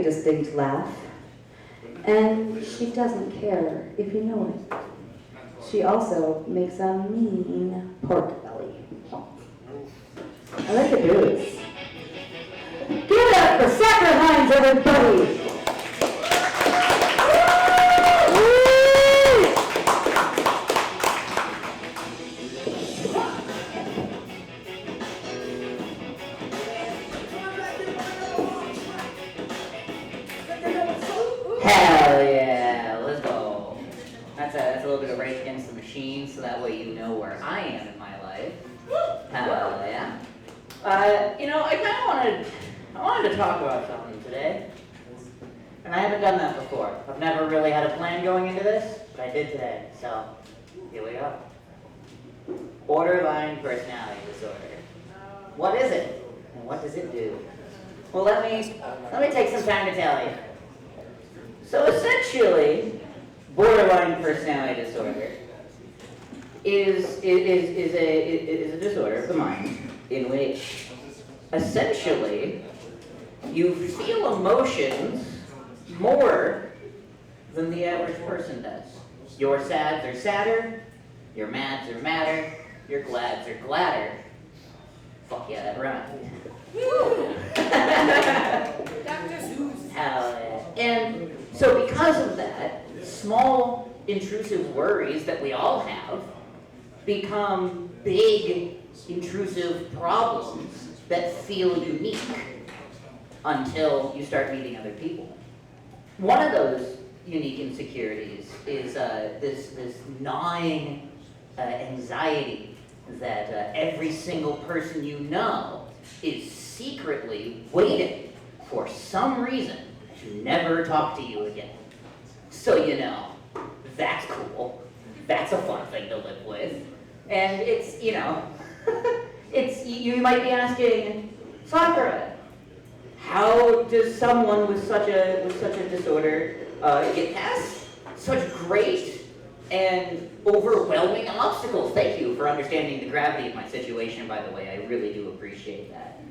distinct laugh. And she doesn't care if you know it. She also makes a mean pork belly. I like the boots. Give it up for Sakura, everybody! Hell yeah, let's go. That's a little bit of Rage Against the Machine, so that way you know where I am in my life. Hell yeah. I wanted to talk about something today. And I haven't done that before. I've never really had a plan going into this, but I did today, so here we go. Borderline personality disorder. What is it? And what does it do? Well, let me take some time to tell you. So essentially, borderline personality disorder is a disorder of the mind in which essentially you feel emotions more than the average person does. Your sads are sadder, your mads are madder, your glads are gladder. Fuck yeah, that rhymed. And so because of that, small intrusive worries that we all have become big intrusive problems that feel unique until you start meeting other people. One of those unique insecurities is this gnawing anxiety that every single person you know is secretly waiting for some reason to never talk to you again. So you know, that's cool. That's a fun thing to live with. And it's, you might be asking, Sakura, how does someone with such a disorder get past such great and overwhelming obstacles? Thank you for understanding the gravity of my situation, by the way. I really do appreciate that.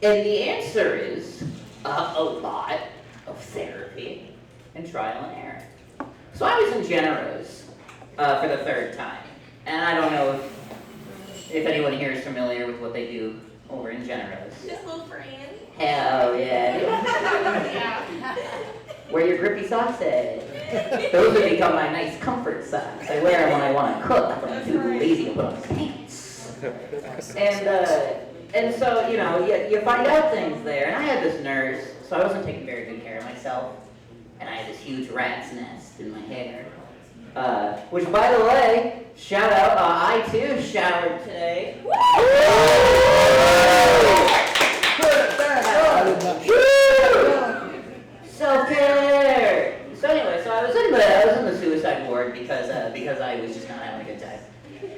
And the answer is a lot of therapy and trial and error. So I was in Generos for the third time. And I don't know if anyone here is familiar with what they do over in Generos. Just look for Annie. Hell yeah. Yeah. Wear your grippy socks at. Those have become my nice comfort socks. I wear them when I want to cook, but I'm too lazy to put on pants. And so, you find out things there. And I had this nurse, so I wasn't taking very good care of myself. And I had this huge rat's nest in my hair. Which, by the way, shout out, I too showered today. Self-care! So anyway, I was in the suicide ward because I was just not having a good time.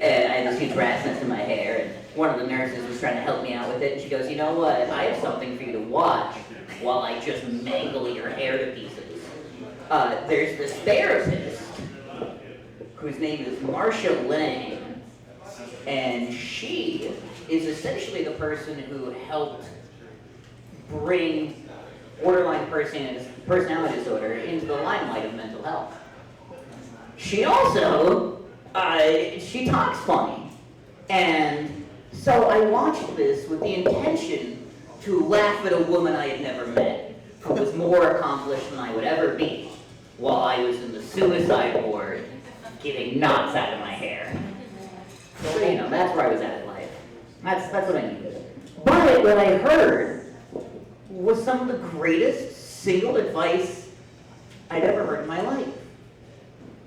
And I had this huge rat's nest in my hair, and one of the nurses was trying to help me out with it, and she goes, you know what, I have something for you to watch while I just mangle your hair to pieces. There's this therapist whose name is Marcia Lang, and she is essentially the person who helped bring borderline personality disorder into the limelight of mental health. She also, she talks funny, and so I watched this with the intention to laugh at a woman I had never met, who was more accomplished than I would ever be, while I was in the suicide ward, getting knots out of my hair. So, that's where I was at in life. That's what I needed. But what I heard was some of the greatest single advice I'd ever heard in my life.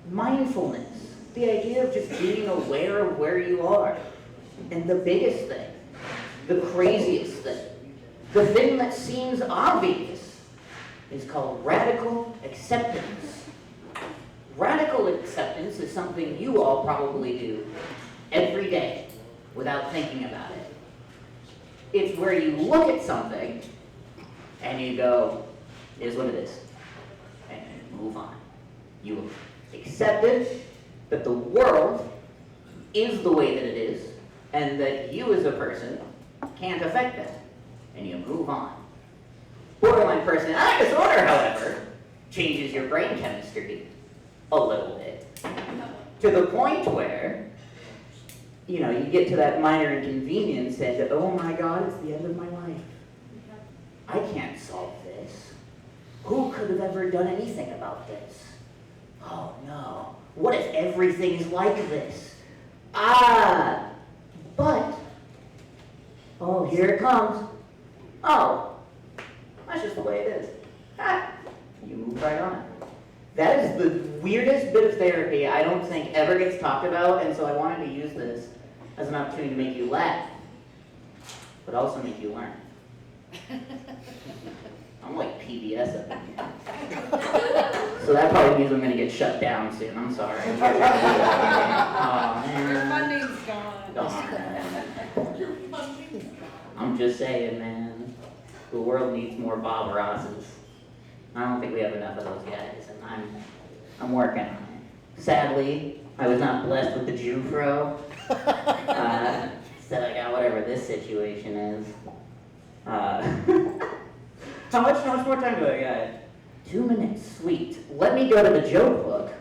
Mindfulness. The idea of just being aware of where you are. And the biggest thing, the craziest thing, the thing that seems obvious is called radical acceptance. Radical acceptance is something you all probably do every day without thinking about it. It's where you look at something and you go, it is what it is, and move on. You accept it, that the world is the way that it is, and that you as a person can't affect it, and you move on. Borderline Bipolar personality disorder, however, changes your brain chemistry a little bit. To the point where, you get to that minor inconvenience and, oh my God, it's the end of my life. I can't solve this. Who could have ever done anything about this? Oh no, what if everything is like this? But, oh, here it comes. Oh, that's just the way it is. You move right on it. That is the weirdest bit of therapy I don't think ever gets talked about, and so I wanted to use this as an opportunity to make you laugh, but also make you learn. I'm like PBS up in here. So that probably means I'm going to get shut down soon. I'm sorry. Oh, man. Your funding's gone. Darn. I'm just saying, man. The world needs more Bob Rosses. I don't think we have enough of those guys, and I'm working on it. Sadly, I was not blessed with the Jew fro. Instead, I got whatever this situation is. How much more time do I got? 2 minutes, sweet. Let me go to the joke book,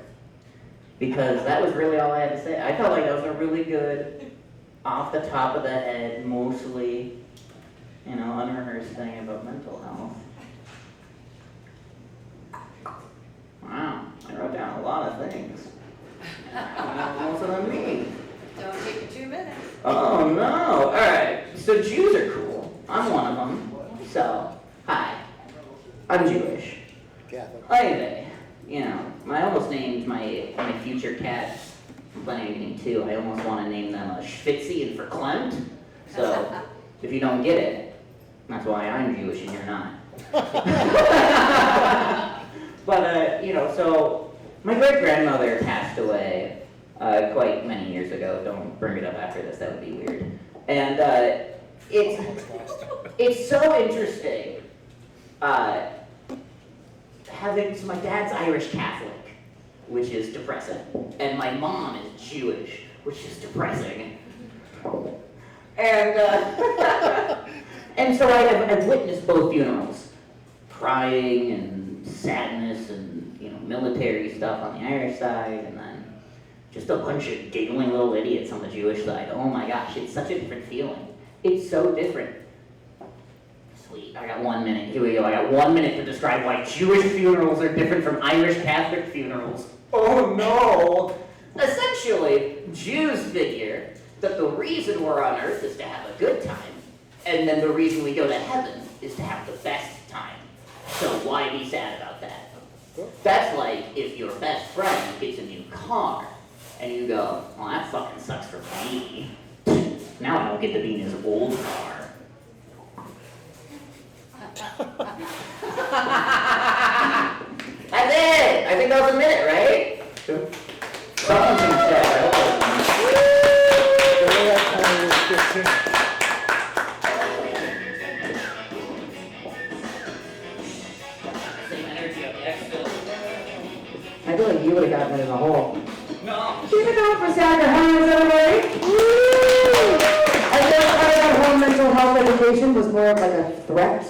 because that was really all I had to say. I felt like that was a really good, off the top of the head, mostly, unrehearsed thing about mental health. Wow, I wrote down a lot of things. I don't know what most of them mean. Don't take your 2 minutes. Oh no! Alright, so Jews are cool. I'm one of them. So, hi. I'm Jewish. Anyway, I almost named my future cats. I'm planning on getting 2. I almost want to name them Schwitzy and Verklempt. So, if you don't get it, that's why I'm Jewish and you're not. But, so my great-grandmother passed away quite many years ago. Don't bring it up after this, that would be weird. And it's so interesting so my dad's Irish Catholic, which is depressing, and my mom is Jewish, which is depressing. And and so I've witnessed both funerals, crying and sadness and military stuff on the Irish side, and then just a bunch of giggling little idiots on the Jewish side. Oh my gosh, it's such a different feeling. It's so different. Sweet, I got 1 minute. Here we go. I got 1 minute to describe why Jewish funerals are different from Irish Catholic funerals. Oh no! Essentially, Jews figure that the reason we're on earth is to have a good time, and then the reason we go to heaven is to have the best time. So why be sad about that? That's like if your best friend gets a new car, and you go, well, that fucking sucks for me. Now I don't get to be in his old car. That's it! I think that was a minute, right? Something's been said. Same energy up next still. I feel like you would have gotten it in the hole. No. Keep it going for Sakura, everybody! Woo! I feel like our whole mental health education was more of like a threat.